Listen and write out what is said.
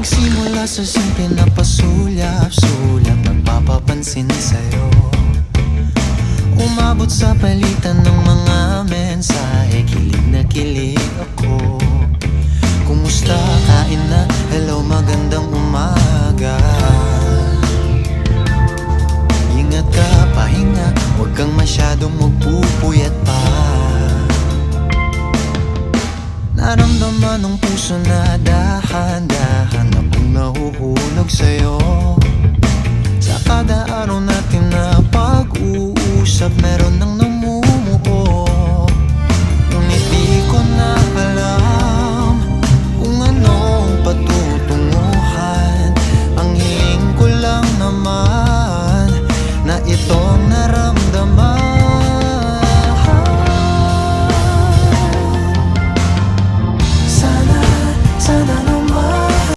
Nagsimula sa simple na pasulyap-sulyap, nagpapapansin sa'yo. Umabot sa palitan ng mga mensahe, kilig na kilig ako. Kumusta, kain na, hello, magandang umaga. Ingat ka, pahinga, huwag kang masyadong magpupuyat pa. Naramdaman ng puso na dahan-dahan akong nahuhulog sa'yo.